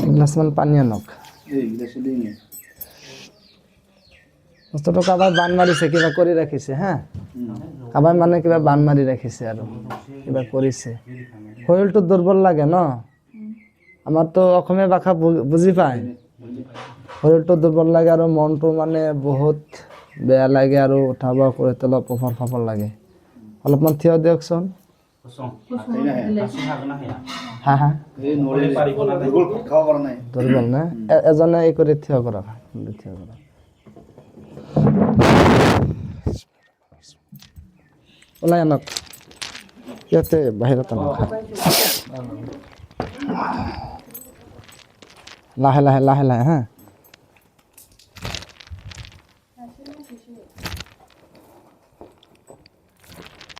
গ্লাসমান পানী আনক বস্তুটো কাবাই বান মাৰিছে কিবা কৰি ৰাখিছে হা কাবাই মানে কিবা বান মাৰি ৰাখিছে আৰু কিবা কৰিছে শৰীৰটো দুৰ্বল লাগে ন আমাৰতো অসমীয়া ভাষা বুজি পায় শৰীৰটো দুৰ্বল লাগে আৰু মনটো মানে বহুত বেয়া লাগে আৰু উঠাব কৰি তলপ ফফৰ লাগে অলপমান থিয় দিয়কচোন হা হা দুৰ্বল না এজনে এই কৰি থিয় কৰা থিয় কৰা ওলাই আনক ইয়াতে বাহিৰত আনক লাহে লাহে লাহে লাহে হা